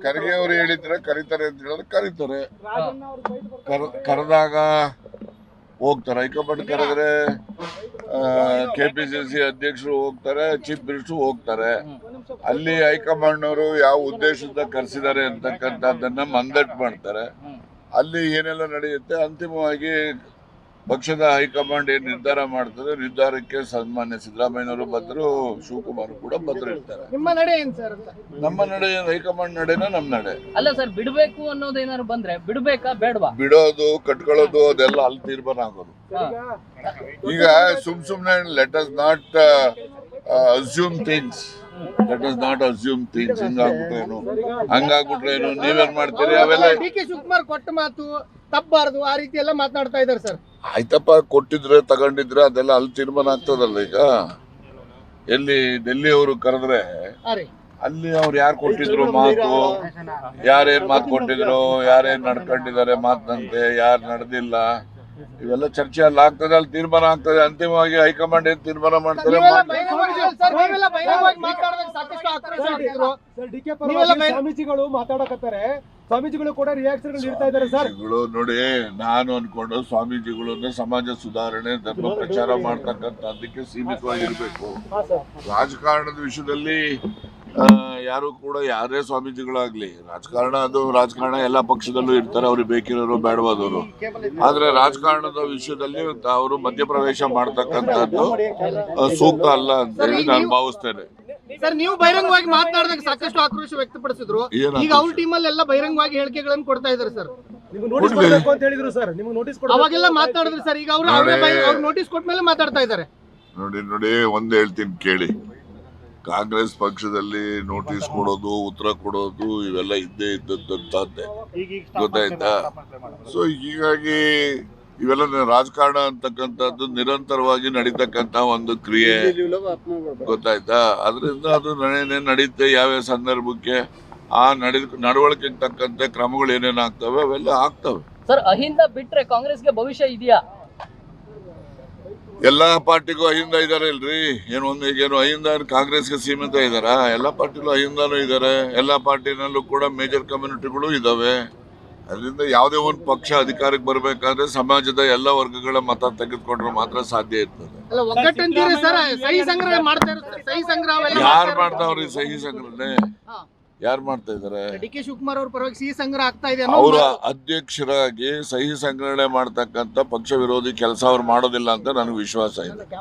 ಖರ್ಗೆ ಅವರು ಹೇಳಿದ್ರೆ ಕರೀತಾರೆ ಅಂತ ಹೇಳಿದ್ರೆ ಕರೀತಾರೆ. ಕರೆದಾಗ ಹೋಗ್ತಾರೆ. ಹೈಕಮಾಂಡ್ ಕರೆದ್ರೆ KPCC ಅಧ್ಯಕ್ಷರು ಹೋಗ್ತಾರೆ, ಚೀಫ್ ಮಿನಿಸ್ಟರ್ ಹೋಗ್ತಾರೆ. ಅಲ್ಲಿ ಹೈಕಮಾಂಡ್ ಅವರು ಯಾವ ಉದ್ದೇಶದಿಂದ ಕರೆಸಿದ್ದಾರೆ ಅಂತಕ್ಕಂಥದ್ದನ್ನ ಮಂದಟ್ ಮಾಡ್ತಾರೆ. ಅಲ್ಲಿ ಏನೆಲ್ಲ ನಡೆಯುತ್ತೆ, ಅಂತಿಮವಾಗಿ ಪಕ್ಷದ ಹೈಕಮಾಂಡ್ ಏನ್ ನಿರ್ಧಾರ ಮಾಡ್ತದೆ, ನಿರ್ಧಾರಕ್ಕೆ ಸನ್ಮಾನ್ಯ ಸಿದ್ದರಾಮಯ್ಯನವರು ಬದ್ರು, ಶಿವಕುಮಾರ್ ಕೂಡ ಇರ್ತಾರೆ. ನಿಮ್ಮ ನಡೆ ಏನ್ ಸರ್? ನಮ್ಮ ನಡೆ ಹೈಕಮಾಂಡ್ ನಡೆನ ನಮ್ ನಡೆ ಅಲ್ಲ ಸರ್. ಬಿಡ್ಬೇಕು ಅನ್ನೋದೇನಾದ್ರು ಬಂದ್ರೆ ಬಿಡ್ಬೇಕಾ ಬೇಡವಾ? ಬಿಡೋದು ಕಟ್ಕೊಳ್ಳೋದು ಅದೆಲ್ಲ ಅಲ್ಲಿ ತೀರ್ಮಾನ ಆಗೋದು. ಈಗ ಸುಮ್ನೆ let us not assume things. ಹಿಂಗಾಗ್ಬಿಟ್ರೇನು ಹಂಗಾಗ್ಬಿಟ್ರೇನು ನೀವೇನ್ ಮಾಡ್ತೀರಿ? ಅವೆಲ್ಲ DK ಶಿವಕುಮಾರ್ ಕೊಟ್ಟ ಮಾತು ತಪ್ಪಬಾರದು ಆ ರೀತಿ ಎಲ್ಲ ಮಾತನಾಡ್ತಾ ಇದಾರೆ ಸರ್. ಆಯ್ತಪ್ಪ, ಕೊಟ್ಟಿದ್ರೆ ತಗೊಂಡಿದ್ರೆ ಅದೆಲ್ಲ ಅಲ್ಲಿ ತೀರ್ಮಾನ ಆಗ್ತದಲ್ಲ. ಈಗ ಎಲ್ಲಿ ಡೆಲ್ಲಿ ಅವರು ಕರೆದ್ರೆ ಅಲ್ಲಿ ಅವ್ರು ಯಾರು ಕೊಟ್ಟಿದ್ರು ಮಾತು, ಯಾರೇನ್ ಮಾತು ಕೊಟ್ಟಿದ್ರು, ಯಾರೇನ್ ನಡ್ಕೊಂಡಿದ್ದಾರೆ ಮಾತಂತೆ, ಯಾರು ನಡೆದಿಲ್ಲ, ಇವೆಲ್ಲ ಚರ್ಚೆ ಅಲ್ಲಿ ಆಗ್ತದೆ, ಅಲ್ಲಿ ತೀರ್ಮಾನ ಆಗ್ತದೆ. ಅಂತಿಮವಾಗಿ ಹೈಕಮಾಂಡ್ ಏನ್ ತೀರ್ಮಾನ ಮಾಡ್ತಾರೆ. ಸ್ವಾಮೀಜಿಗಳು ಮಾತಾಡಕತ್ತಾರೆ, ಸ್ವಾಮೀಜಿಗಳು ಕೂಡ ರಿಯಾಕ್ಷನ್ ನೀಡ್ತಾ ಇದ್ದಾರೆ ಸರ್. ನೋಡಿ, ನಾನು ಅನ್ಕೊಂಡು ಸ್ವಾಮೀಜಿಗಳು ಸಮಾಜ ಸುಧಾರಣೆ, ಧರ್ಮ ಪ್ರಚಾರ ಮಾಡ್ತಕ್ಕಂಥದ್ದಕ್ಕೆ ಸೀಮಿತವಾಗಿರ್ಬೇಕು. ರಾಜಕಾರಣದ ವಿಷಯದಲ್ಲಿ ಯಾರು ಕೂಡ ಯಾರೇ ಸ್ವಾಮೀಜಿಗಳಾಗ್ಲಿ, ರಾಜಕಾರಣ ಎಲ್ಲಾ ಪಕ್ಷದಲ್ಲೂ ಇರ್ತಾರೆ, ಅವ್ರಿಗೆ ಬೇಕಿರೋರು ಬೇಡವಾದವರು. ಆದ್ರೆ ರಾಜಕಾರಣದ ವಿಷಯದಲ್ಲಿ ಅವರು ಮಧ್ಯಪ್ರವೇಶ ಮಾಡ್ತಕ್ಕಂಥದ್ದು ಸೂಕ್ತ ಅಲ್ಲ ಅಂತ ಹೇಳಿ ನಾನು ಭಾವಿಸ್ತೇನೆ. ಸರ್, ನೀವು ಬಹಿರಂಗವಾಗಿ ಮಾತನಾಡಿದಾಗ ಸಾಕಷ್ಟು ಆಕ್ರೋಶ ವ್ಯಕ್ತಪಡಿಸಿದ್ರು. ಈಗ ಅವ್ರ ಟೀಮ್ ಅಲ್ಲಿ ಎಲ್ಲ ಬಹಿರಂಗವಾಗಿ ಹೇಳಿಕೆಗಳನ್ನು ಕೊಡ್ತಾ ಇದಾರೆ ಸರ್. ಅವಾಗೆಲ್ಲ ಮಾತನಾಡಿದ್ರು ಸರ್. ಈಗ ಅವ್ರು ನೋಟಿಸ್ ಕೊಟ್ಟ ಮೇಲೆ ಮಾತಾಡ್ತಾ ಇದ್ದಾರೆ. ನೋಡಿ ಒಂದ್ ಹೇಳ್ತೀನಿ ಕೇಳಿ. ಕಾಂಗ್ರೆಸ್ ಪಕ್ಷದಲ್ಲಿ ನೋಟಿಸ್ ಕೊಡೋದು, ಉತ್ತರ ಕೊಡೋದು ಇವೆಲ್ಲ ಇದ್ದೇ ಇದ್ದದ್ದೇ, ಗೊತ್ತಾಯ್ತಾ? ಸೊ ಹೀಗಾಗಿ ಇವೆಲ್ಲ ರಾಜಕಾರಣ ಅಂತಕ್ಕಂಥದ್ದು ನಿರಂತರವಾಗಿ ನಡೀತಕ್ಕಂತ ಒಂದು ಕ್ರಿಯೆ, ಗೊತ್ತಾಯ್ತಾ? ಅದರಿಂದ ಅದು ನಡೀತೆ. ಯಾವ್ಯಾವ ಸಂದರ್ಭಕ್ಕೆ ಆ ನಡವಳಿಕೆಗೆ ತಕ್ಕಂತೆ ಕ್ರಮಗಳು ಏನೇನು ಆಗ್ತವೆ ಅವೆಲ್ಲ ಆಗ್ತವೆ. ಸರ್, ಅಹಿಂದ ಬಿಟ್ರೆ ಕಾಂಗ್ರೆಸ್ಗೆ ಭವಿಷ್ಯ ಇದೆಯಾ? ಎಲ್ಲಾ ಪಾರ್ಟಿಗೂ ಅಹಿಂದ ಇದಾರೆ ಇಲ್ರಿ. ಏನು ಅಹಿಂದ ಕಾಂಗ್ರೆಸ್ಗೆ ಸೀಮಿತ ಇದಾರ? ಎಲ್ಲಾ ಪಾರ್ಟಿಲೂ ಅಹಿಂದನೂ ಇದಾರೆ. ಎಲ್ಲಾ ಪಾರ್ಟಿನಲ್ಲೂ ಕೂಡ ಮೇಜರ್ ಕಮ್ಯುನಿಟಿಗಳು ಇದಾವೆ. ಅದರಿಂದ ಯಾವುದೇ ಒಂದು ಪಕ್ಷ ಅಧಿಕಾರಕ್ಕೆ ಬರ್ಬೇಕಾದ್ರೆ ಸಮಾಜದ ಎಲ್ಲ ವರ್ಗಗಳ ಮತ ತೆಗೆದುಕೊಂಡ್ರೆ ಮಾತ್ರ ಸಾಧ್ಯ ಇರ್ತದೆ. ಯಾರು ಮಾಡ್ತಾವ್ರಿ ಸಹಿ ಸಂಗ್ರಹಣೆ? ಯಾರು ಮಾಡ್ತಾ ಇದಾರೆ? DK ಶಿವಕುಮಾರ್ ಅವ್ರ ಪರವಾಗಿ ಸಿಹಿ ಸಂಗ್ರಹ ಆಗ್ತಾ ಇದೆ. ಅವರ ಅಧ್ಯಕ್ಷರಾಗಿ ಸಹಿ ಸಂಗ್ರಹಣೆ ಮಾಡ್ತಕ್ಕಂಥ ಪಕ್ಷ ವಿರೋಧಿ ಕೆಲಸ ಅವ್ರು ಮಾಡೋದಿಲ್ಲ ಅಂತ ನನಗೆ ವಿಶ್ವಾಸ ಇದೆ.